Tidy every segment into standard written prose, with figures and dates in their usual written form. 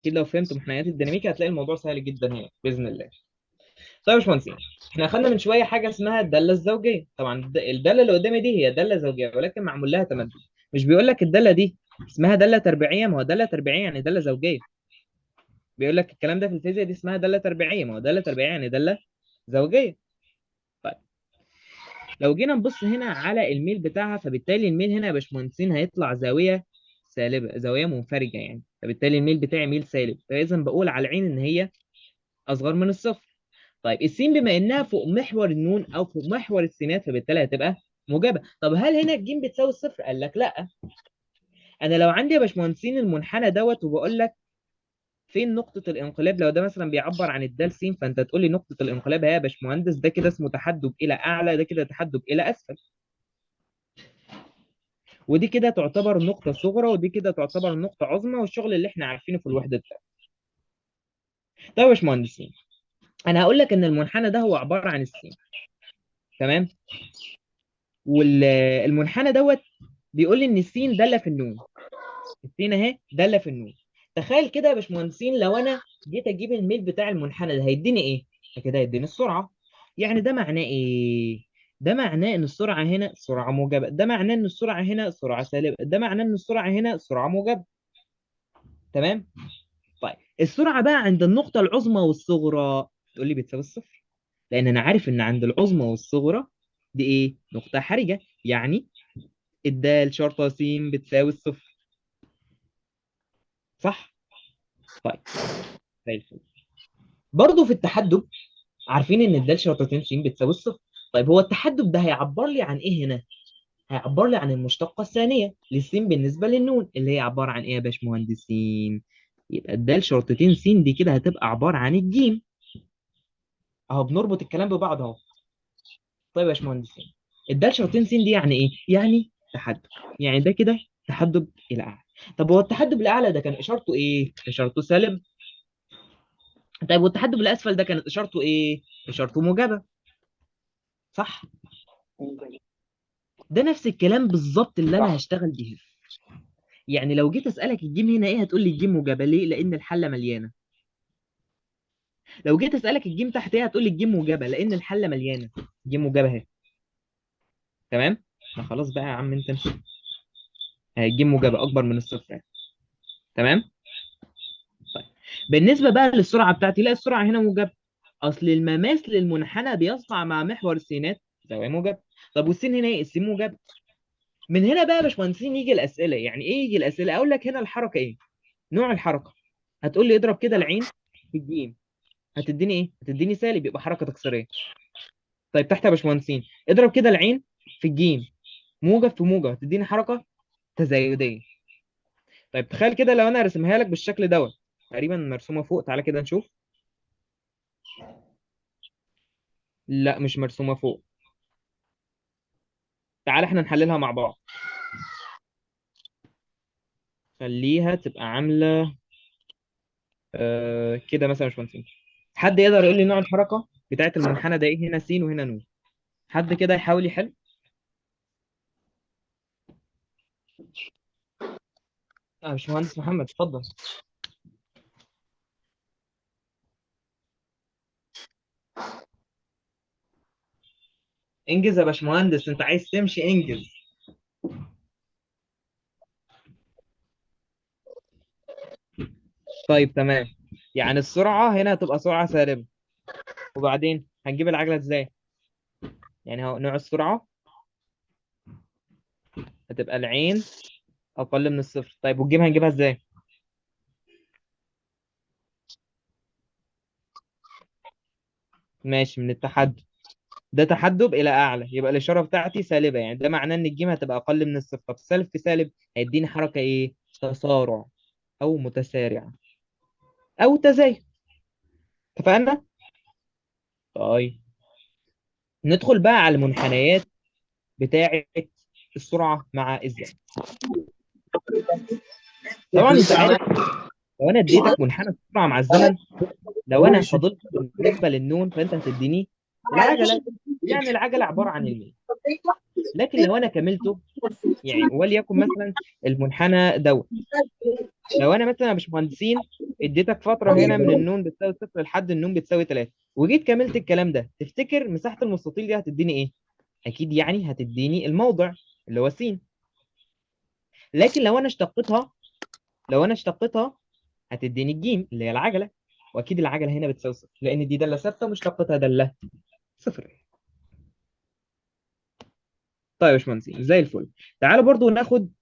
اكيد لو فهمت منحنيات الديناميكا هتلاقي الموضوع سهل جدا هنا باذن الله. طيب يا باشمهندسين، احنا اخدنا من شويه حاجه اسمها الداله الزوجيه. طبعا الداله اللي قدامي دي هي داله زوجيه ولكن معمول لها تمدد. مش بيقول لك الداله دي اسمها داله تربيعيه؟ ما هو داله تربيعيه يعني داله زوجيه. بيقول لك الكلام ده في الفيزياء، دي اسمها داله تربيعيه، ما هو داله تربيعيه يعني داله زوجيه. طيب لو جينا نبص هنا على الميل بتاعها، فبالتالي الميل هنا يا باشمهندسين هيطلع زاويه سالبه، زاويه منفرجه يعني، فبالتالي الميل بتاعي ميل سالب، فاذا بقول على العين ان هي اصغر من الصفر. طيب السين بما انها فوق محور النون او فوق محور السينات فبالتالي هتبقى موجبه. طب هل هنا الجيم بتساوي الصفر؟ قال لك لا. انا لو عندي يا باشمهندسين المنحنى دوت وبقول لك فين نقطه الانقلاب، لو ده مثلا بيعبر عن الدال س، فانت تقول لي نقطه الانقلاب اهي يا باشمهندس، ده كده اسمه تحدب الى اعلى، ده كده تحدب الى اسفل، ودي كده تعتبر نقطه صغرى ودي كده تعتبر نقطه عظمى، والشغل اللي احنا عارفينه في الوحده ده. طيب يا باشمهندسين، انا هقول لك ان المنحنى ده هو عباره عن السين، تمام؟ والمنحنى دوت بيقول لي ان السين داله في النون، السين اهي داله في النون. تخيل كده يا باشمهندسين لو انا جيت اجيب الميل بتاع المنحنى ده هيديني ايه؟ كده هيديني السرعه. يعني ده معناه ايه؟ ده معناه ان السرعه هنا سرعه موجبه، ده معناه ان السرعه هنا سرعه سالبه، ده معناه ان السرعه هنا سرعه موجبه. تمام؟ طيب السرعه بقى عند النقطه العظمى والصغرى تقول لي بتساوي الصفر، لان انا عارف ان عند العظمى والصغرى دي ايه؟ نقطه حرجه، يعني الدال شرطه س بتساوي الصفر. صح؟ طيب زي الفل. برضه في التحدب عارفين ان الدال شرطتين س بتساوي الصفر. طيب هو التحدب ده هيعبر لي عن ايه هنا؟ هيعبر لي عن المشتقه الثانيه للسين بالنسبه للنون، اللي هي عباره عن ايه يا باشمهندسين؟ يبقى الدال شرطتين س دي كده هتبقى عباره عن الجيم. اهو بنربط الكلام ببعض اهو. طيب يا باشمهندسين، الدال شرطتين س دي يعني ايه؟ يعني تحدب، يعني ده كده تحدب الى اعلى. طب هو التحدب الاعلى ده كان اشارته ايه؟ اشارته سالب. طيب والتحدب الاسفل ده كانت اشارته ايه؟ اشارته موجبه. صح؟ ده نفس الكلام بالظبط اللي انا صح. هشتغل بيه. يعني لو جيت اسالك الجيم هنا ايه هتقول لي الجيم موجبه، ليه؟ لان الحله مليانه. لو جيت اسالك الجيم تحت ايه هتقول لي الجيم موجبه لان الحله مليانه. الجيم موجبه اهي. تمام؟ ما خلاص بقى يا عم انت امشي. اهي الجيم موجبه اكبر من الصفر يعني. تمام؟ طيب بالنسبه بقى للسرعه بتاعتي، لا السرعه هنا موجبه، اصل المماس للمنحنى بيصنع مع محور السينات زاويه موجبه. طب والسين هنا ايه؟ السين موجبه. من هنا بقى يا باشمهندسين يجي الاسئله. يعني ايه يجي الاسئله؟ اقول لك هنا الحركه ايه؟ نوع الحركه. هتقول لي اضرب كده العين في الجيم، هتديني ايه؟ هتديني سالب، يبقى حركه تكسيريه. طيب تحت يا باشمهندسين اضرب كده العين في الجيم، موجب في موجب، هتديني حركه تزايديه. طيب تخيل كده لو انا رسمها لك بالشكل دوت، تقريبا مرسومه فوق، تعالى كده نشوف. لا مش مرسومه فوق، تعالى احنا نحللها مع بعض. خليها تبقى عامله كده مثلا يا باشمهندسين. حد يقدر يقول لي نوع الحركه بتاعت المنحنى ده ايه؟ هنا س وهنا ن. حد كده يحاول يحل. باشمهندس محمد اتفضل. انجز يا باشمهندس، انت عايز تمشي انجز. طيب تمام. يعني السرعة هنا هتبقى سرعة سالبة، وبعدين هنجيب العجلة ازاي؟ يعني هو نوع السرعة هتبقى العين أقل من الصفر. طيب والجيم هنجيبها ازاي؟ ماشي، من التحدب. ده تحدب إلى أعلى، يبقى الإشارة بتاعتي سالبة، يعني ده معناه إن الجيم هتبقى أقل من الصفر. طب سالب في سالب هيديني حركة إيه؟ تسارع أو متسارع أو تزايد. اتفقنا؟ طيب ندخل بقى على المنحنيات بتاعة السرعة مع الزمن. طبعا أنت عارف لو أنا اديتك منحنى السرعة مع الزمن، لو انا فضلت بالنسبه للنون فانت هتديني العجله، يعني العجله عباره عن الميل. لكن لو انا كملته، يعني وليكن مثلا المنحنى دوت، لو انا مثلا يا باشمهندسين اديتك فتره هنا من النون بتساوي صفر لحد النون بتساوي 3، وجيت كملت الكلام ده، تفتكر مساحه المستطيل دي هتديني ايه؟ اكيد يعني هتديني الموضع اللي هو س. لكن لو انا اشتقتها هتديني الجيم اللي هي العجله، واكيد العجله هنا بتساوي صفر لان دي داله ثابته ومشتقتها داله صفر. طيب يا باشمهندس زي الفل. تعالوا برضو ناخد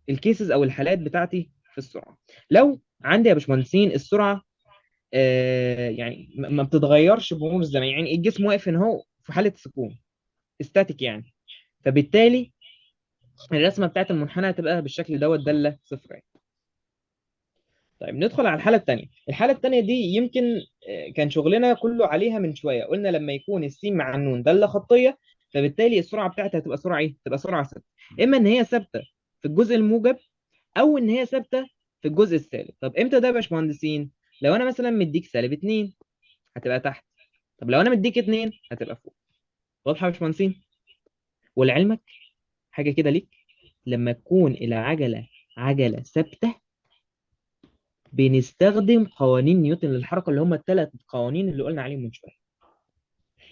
الكيسز او الحالات بتاعتي في السرعه. لو عندي يا باشمهندسين السرعه يعني ما بتتغيرش بمرور الزمن، يعني الجسم واقف هنا اهو في حاله سكون استاتيك يعني، فبالتالي الرسمه بتاعت المنحنى هتبقى بالشكل دوت داله صفر يعني. طيب ندخل على الحاله الثانيه. الحاله الثانيه دي يمكن كان شغلنا كله عليها من شويه، قلنا لما يكون السين مع النون داله خطيه، فبالتالي السرعه بتاعتها هتبقى سرعه ايه؟ تبقى سرعه ثابته، اما ان هي ثابته في الجزء الموجب او ان هي ثابته في الجزء السالب. طب امتى ده يا باشمهندسين؟ لو انا مثلا مديك سالب 2 هتبقى تحت، طب لو انا مديك 2 هتبقى فوق. واضحه يا باشمهندسين؟ ولعلمك حاجه كده ليك، لما تكون العجله عجله ثابته بنستخدم قوانين نيوتن للحركه اللي هم الثلاث قوانين اللي قلنا عليهم من شويه.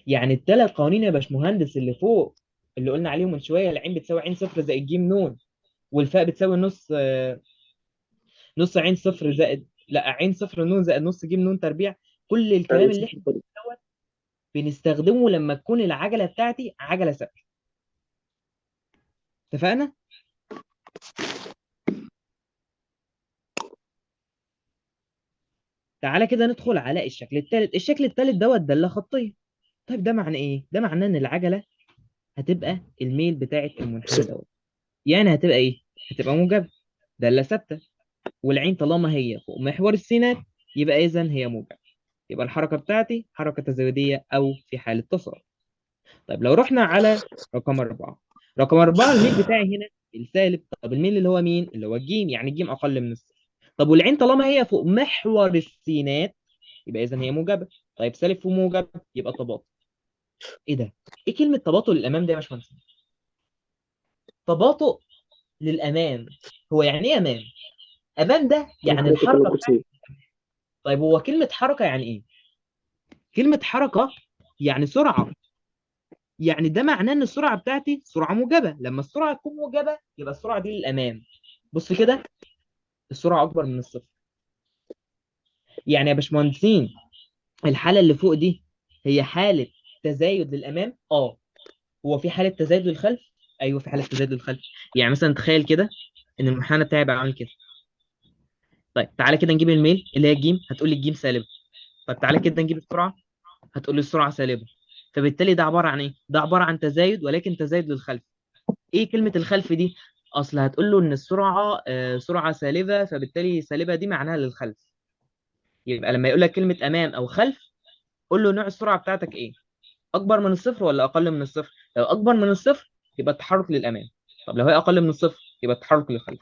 يعني الثلاث قوانين يا باشمهندس اللي فوق اللي قلنا عليهم من شويه، العين بتساوي عين صفر زائد جيم نون، والفاء بتساوي نص عين صفر زائد لا عين صفر نون زائد نص جيم نون تربيع. كل الكلام اللي احنا دوت بنستخدمه لما تكون العجله بتاعتي عجله ثابته. اتفقنا؟ تعالى كده ندخل على الشكل الثالث. الشكل الثالث دوت داله خطيه. طيب ده معناه ايه؟ ده معناه ان العجله هتبقى الميل بتاعت المنحنى دوت، يعني هتبقى ايه؟ هتبقى موجبه، داله ثابته، والعين طالما هي فوق محور السينات يبقى اذا هي موجبه، يبقى الحركه بتاعتي حركه تزايديه او في حاله تصاعد. طيب لو رحنا على رقم أربعة. رقم أربعة الميل بتاعي هنا السالب، طب الميل اللي هو مين؟ اللي هو الجيم، يعني الجيم أقل من الصفر. طب والعين طالما هي فوق محور السينات يبقى إذا هي موجبة. طيب سالب في موجب يبقى تباطؤ. إيه ده؟ إيه كلمة تباطؤ للأمام ده يا باشمهندس؟ تباطؤ للأمام، هو يعني إيه أمام؟ أمام ده يعني الحركة بتاعتي. طيب هو كلمة حركة يعني إيه؟ كلمة حركة يعني سرعة، يعني ده معناه ان السرعه بتاعتي سرعه موجبه، لما السرعه تكون موجبه يبقى السرعه دي للامام. بص كده، السرعه اكبر من الصفر. يعني يا باشمهندسين الحاله اللي فوق دي هي حاله تزايد للامام. هو في حاله تزايد للخلف؟ ايوه في حاله تزايد للخلف. يعني مثلا تخيل كده ان المنحنى بتاعي بقى عامل كده. طيب تعالى كده نجيب الميل اللي هي الجيم، هتقول لي الجيم سالبه. طيب تعالى كده نجيب السرعه، هتقول لي السرعه سالبه. فبالتالي ده عباره عن ايه؟ ده عباره عن تزايد ولكن تزايد للخلف. ايه كلمة الخلف دي؟ اصل هتقول له ان السرعة سرعة سالبة، فبالتالي سالبة دي معناها للخلف. يبقى لما يقول لك كلمة امام او خلف قول له نوع السرعة بتاعتك ايه؟ اكبر من الصفر ولا اقل من الصفر؟ لو اكبر من الصفر يبقى التحرك للامام، طب لو هي اقل من الصفر يبقى التحرك للخلف.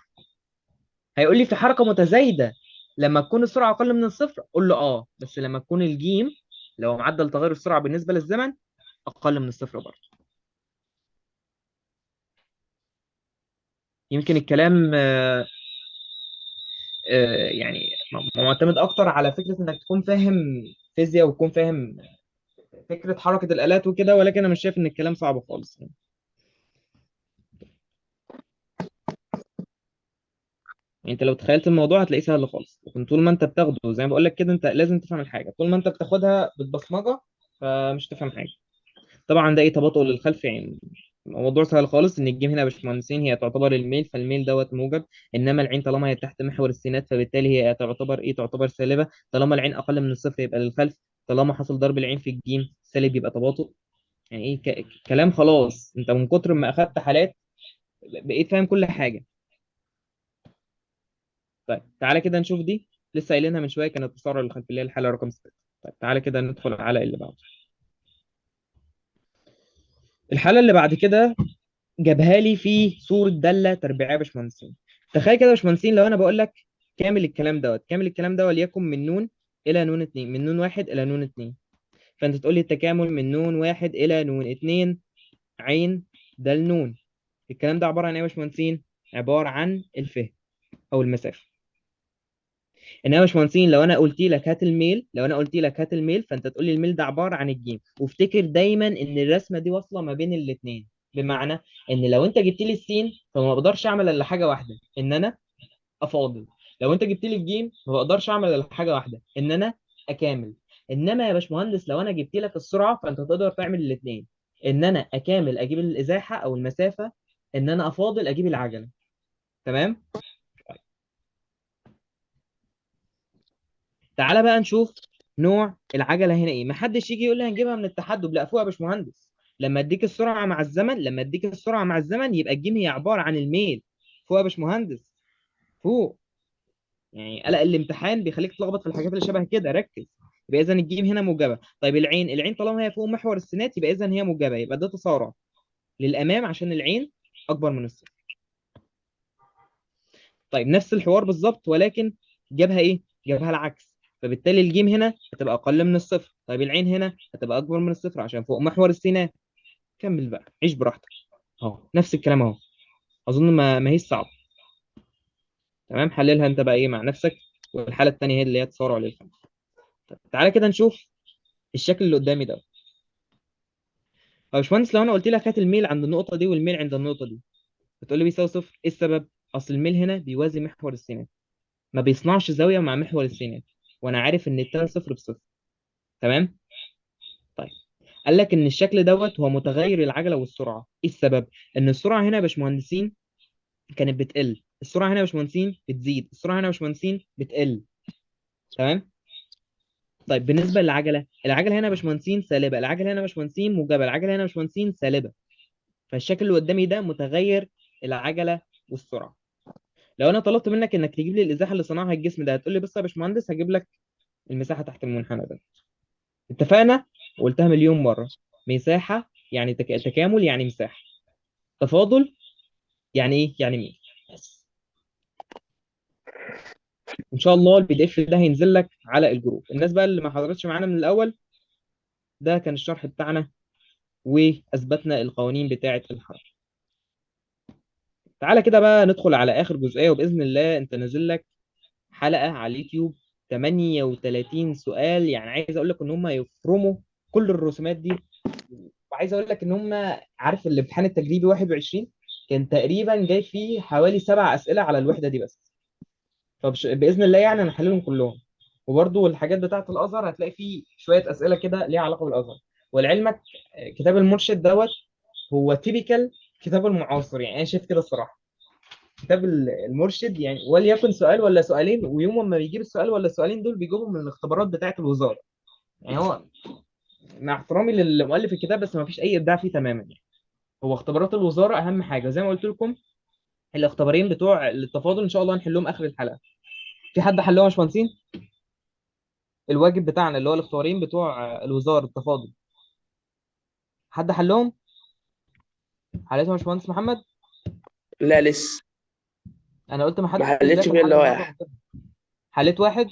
هيقول لي في حركة متزايدة لما تكون السرعة اقل من الصفر، قول له بس لما تكون الجيم لو معدل تغير السرعة بالنسبة للزمن اقل من الصفر برضه. يمكن الكلام يعني معتمد اكتر على فكره انك تكون فاهم فيزياء وتكون فاهم فكره حركه الالات وكده، ولكن انا مش شايف ان الكلام صعب خالص يعني. انت لو تخيلت الموضوع هتلاقيه سهل خالص، لكن طول ما انت بتاخده زي ما بقول لك كده انت لازم تفهم الحاجه، طول ما انت بتاخدها بالبصمجه فمش تفهم حاجه. طبعا ده ايه تباطؤ للخلف يعني. الموضوع سهل خالص، ان الجيم هنا يا باشمهندسين هي تعتبر الميل، فالميل دوت موجب، انما العين طالما هي تحت محور السينات فبالتالي هي تعتبر ايه؟ تعتبر سالبه. طالما العين اقل من الصفر يبقى للخلف، طالما حصل ضرب العين في الجيم سالب يبقى تباطؤ. يعني ايه كلام خلاص، انت من كتر ما اخدت حالات بقيت فاهم كل حاجه. طيب تعالى كده نشوف دي، لسه قايلينها من شويه، كانت تسارع للخلف اللي هي الحاله رقم 6. طيب تعالى كده ندخل على اللي بعده. الحاله اللي بعد كده جابها لي في صورة دالة تربيعية يا باشمهندسين. تخيل كده يا باشمهندسين لو انا بقول لك كامل الكلام دوت، كامل الكلام ده وليكن من نون الى نون 2، من نون 1 الى نون 2. فانت تقول لي التكامل من نون 1 الى نون 2 عين دال نون. الكلام ده عبارة عن ايه يا باشمهندسين؟ عبارة عن الفهم او المسافة. انما يا باشمهندسين لو انا قلت لك هات الميل، لو انا قلت لك هات الميل، فانت تقول لي الميل ده عباره عن الجيم. وافتكر دايما ان الرسمه دي واصله ما بين الاثنين، بمعنى ان لو انت جبت لي السين فما بقدرش اعمل الا حاجه واحده، ان انا افاضل. لو انت جبت لي الجيم ما بقدرش اعمل الا حاجه واحده، ان انا اكامل. انما يا باشمهندس لو انا جبت لك السرعه فانت تقدر تعمل الاثنين، ان انا اكامل اجيب الازاحه او المسافه، ان انا افاضل اجيب العجله. تمام. تعالى بقى نشوف نوع العجله هنا ايه. محدش يجي يقول لي هنجيبها من التحدب، لا فوق يا باشمهندس. لما اديك السرعه مع الزمن، لما اديك السرعه مع الزمن يبقى الجيم هي عباره عن الميل. فوق يا باشمهندس، فوق. يعني قلق الامتحان بيخليك تلخبط في الحاجات اللي شبه كده، ركز. يبقى اذا الجيم هنا موجبه. طيب العين، العين طالما هي فوق محور السينات يبقى اذا هي موجبه، يبقى ده تسارع للامام عشان العين اكبر من الصفر. طيب نفس الحوار بالظبط، ولكن جابها ايه؟ جابها العكس. فبالتالي الجيم هنا هتبقى اقل من الصفر. طيب العين هنا هتبقى اكبر من الصفر عشان فوق محور السينات. كمل بقى، عيش براحتك. اهو نفس الكلام اهو. اظن ما هيش صعب. تمام، حللها انت بقى ايه مع نفسك. والحاله الثانيه هي اللي هي تسارع للخمس. طيب تعالى كده نشوف الشكل اللي قدامي ده. طب يا باشمهندس لو انا قلت لك هات الميل عند النقطه دي والميل عند النقطه دي، بتقول لي بيساوي صفر. ايه السبب؟ اصل الميل هنا بيوازي محور السينات، ما بيصنعش زاويه مع محور السينات، وانا عارف ان التان صفر بصفر. تمام. طيب قال لك ان الشكل دوت هو متغير العجله والسرعه. ايه السبب؟ ان السرعه هنا يا باشمهندسين كانت بتقل، السرعه هنا يا باشمهندسين بتزيد، السرعه هنا يا باشمهندسين بتقل. تمام. طيب بالنسبه للعجله، العجله هنا يا باشمهندسين سالبه، العجله هنا يا باشمهندسين موجبه، العجله هنا يا باشمهندسين سالبه. فالشكل اللي قدامي ده متغير العجله والسرعه. لو انا طلبت منك انك تجيب لي الازاحه اللي صنعها الجسم ده، هتقول لي بص يا باشمهندس هجيب لك المساحه تحت المنحنى ده. اتفقنا؟ وقلتها مليون مره. مساحه يعني تكامل يعني مساحه. تفاضل يعني ايه؟ يعني ميل. بس. ان شاء الله البي دي اف ده هينزل لك على الجروب. الناس بقى اللي ما حضرتش معانا من الاول، ده كان الشرح بتاعنا واثبتنا القوانين بتاعه الحركه. تعالى كده بقى ندخل على اخر جزئيه، وباذن الله انت نازل لك حلقه على اليوتيوب 38 سؤال. يعني عايز اقول لك ان هم يفرموا كل الرسومات دي. وعايز اقول لك ان هم، عارف الامتحان التجريبي 21 كان تقريبا جاي فيه حوالي 7 اسئله على الوحده دي بس. فباذن الله يعني انا هحللهم كلهم. وبرضو الحاجات بتاعه الازهر هتلاقي فيه شويه اسئله كده ليها علاقه بالازهر. ولعلمك كتاب المرشد دوت هو تيبيكال كتاب المعاصر. يعني انا شايف كده الصراحه. كتاب المرشد يعني وليكن سؤال ولا سؤالين، ويوم ما بيجيب السؤال ولا السؤالين دول بيجيبهم من الاختبارات بتاعه الوزاره. يعني هو مع احترامي للمؤلف الكتاب بس ما فيش اي ابداع فيه تماما يعني. هو اختبارات الوزاره اهم حاجه زي ما قلت لكم. الاختبارين بتوع التفاضل ان شاء الله هنحلهم اخر الحلقه. في حد حلهم يا باشمهندسين؟ الواجب بتاعنا اللي هو الاختبارين بتوع الوزاره التفاضل، حد حلهم؟ حليتهم يا باشمهندس محمد؟ لا لسه. انا قلت ما ما حدش حلتش ذاكر فيه لحد الا النهارده واحد. من كده. حليت واحد.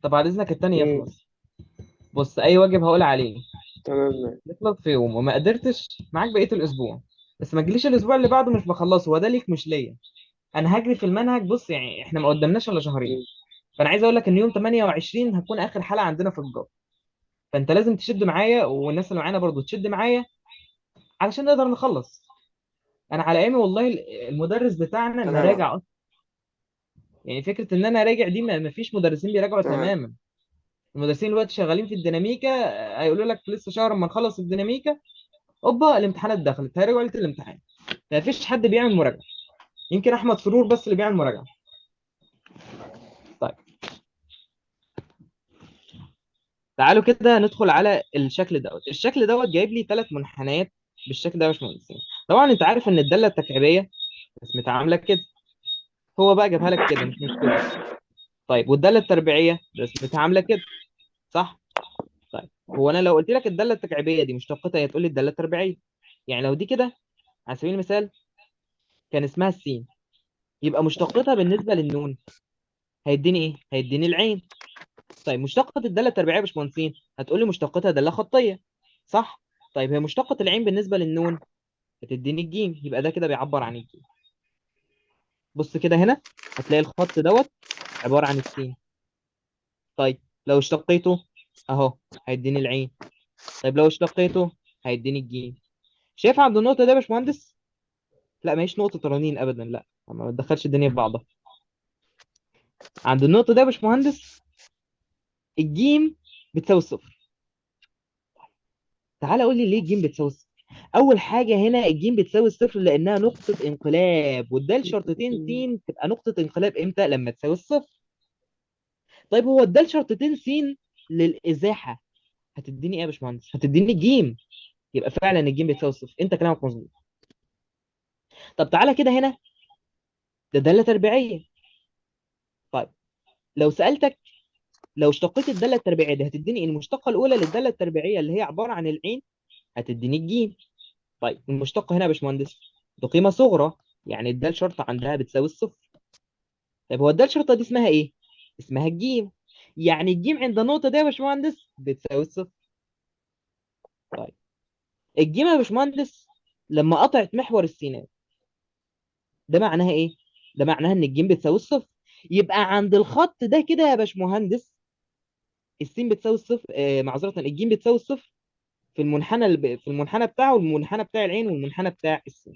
طب بعد اذنك التاني مم. يخلص. بص اي واجب هقول عليه تمام. يخلص في يوم وما قدرتش معاك بقيه الاسبوع. بس ما تجيليش الاسبوع اللي بعده مش بخلصه، هو ده ليك مش ليا. انا هجري في المنهج. بص يعني احنا ما قدامناش الا شهرين. مم. فانا عايز اقول لك ان يوم 28 هتكون اخر حلقه عندنا في الجو. فانت لازم تشد معايا والناس اللي معانا برضو تشد معايا علشان نقدر نخلص. انا على ايامي والله المدرس بتاعنا ما تمام. راجع اصلا. يعني فكره ان انا راجع دي ما فيش مدرسين بيراجعوا تمام. تماما. المدرسين دلوقتي شغالين في الديناميكا. هيقولوا لك لسه شهر اما نخلص الديناميكا اوبا الامتحانات دخلت هيراجعوا ليله الامتحان. ما فيش حد بيعمل مراجعه. يمكن احمد سرور بس اللي بيعمل مراجعه. طيب تعالوا كده ندخل على الشكل دوت. الشكل دوت جايب لي 3 منحنيات بالشكل ده يا باشمهندسين. طبعا انت عارف ان الداله التكعيبيه اسمها عامله كده. هو بقى جابها لك كده مش مشكله. طيب والداله التربيعيه رسمتها عامله كده، صح؟ طيب هو انا لو قلت لك الداله التكعيبيه دي مشتقتها هي تقول لي الداله التربيعيه. يعني لو دي كده على سبيل المثال كان اسمها السين، يبقى مشتقتها بالنسبه للنون هيديني ايه؟ هيديني العين. طيب مشتقة الدالة التربيعية يا باشمهندسين هتقول لي مشتقتها دالة خطية، صح؟ طيب هي مشتقة العين بالنسبة للنون بتديني الجيم، يبقى ده كده بيعبر عن الجيم. بص كده هنا هتلاقي الخط دوت عباره عن السين. طيب لو اشتقيته اهو هيديني العين. طيب لو اشتقيته هيديني الجيم. شايف عند النقطه دي يا باشمهندس؟ لا ماهيش نقطه رنين ابدا، لا ما تدخلش الدنيا في بعضها. عند النقطه دي يا باشمهندس الجيم بتساوي الصفر. تعال قول لي ليه الجيم بتساوي الصفر. اول حاجه هنا الجيم بتساوي الصفر لانها نقطه انقلاب، والدال شرطتين س تبقى نقطه انقلاب امتى؟ لما تساوي الصفر. طيب هو الدال شرطتين س للازاحه هتديني ايه يا باشمهندس؟ هتديني الجيم. يبقى فعلا الجيم بتساوي الصفر، انت كلامك مظبوط. طب تعالى كده هنا، ده داله تربيعيه. طيب لو سالتك لو اشتقيت الداله التربيعيه دي هتديني المشتقه الاولى للداله التربيعيه اللي هي عباره عن العين، هتديني الجيم. طيب المشتقه هنا يا باشمهندس بقيمه صغرى، يعني الدال شرطه عندها بتساوي الصفر. طيب هو الدال شرطه دي اسمها ايه؟ اسمها الجيم. يعني الجيم عند النقطه دي يا باشمهندس بتساوي الصفر. طيب الجيم يا باشمهندس لما قطعت محور السينات، ده معناها ايه؟ ده معناها ان الجيم بتساوي الصفر. يبقى عند الخط ده كده يا باشمهندس السين بتساوي الصفر، معذره الجيم بتساوي الصفر في المنحنى في المنحنى بتاعه، والمنحنى بتاع العين والمنحنى بتاع السين.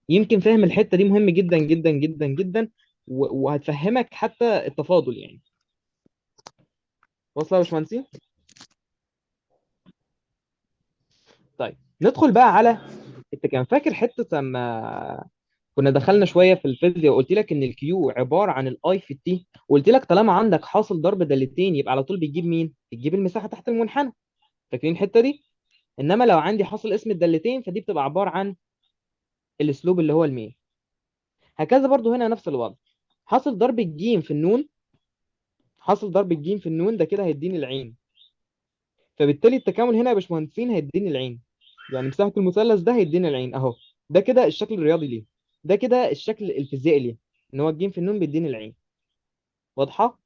يمكن فهم الحته دي مهم جدا جدا جدا جدا، وهتفهمك حتى التفاضل يعني. واصله يا باشمهندسين؟ طيب ندخل بقى على، انت كان فاكر حته لما كنا دخلنا شويه في الفيزياء وقلت لك ان الكيو عباره عن الاي في التي، وقلت لك طالما عندك حاصل ضرب دالتين يبقى على طول بتجيب مين؟ بتجيب المساحه تحت المنحنى. فاكرين الحته دي؟ انما لو عندي حاصل اسم الدالتين فدي بتبقى عباره عن الاسلوب اللي هو الميل. هكذا برضو هنا نفس الوضع. حاصل ضرب الجيم في النون، حاصل ضرب الجيم في النون ده كده هيديني العين. فبالتالي التكامل هنا يا باشمهندسين هيديني العين. يعني مساحه المثلث ده هيديني العين اهو. ده كده الشكل الرياضي ليه. ده كده الشكل الفيزيائي ليه، ان هو الجيم في النون بيديني العين. واضحه؟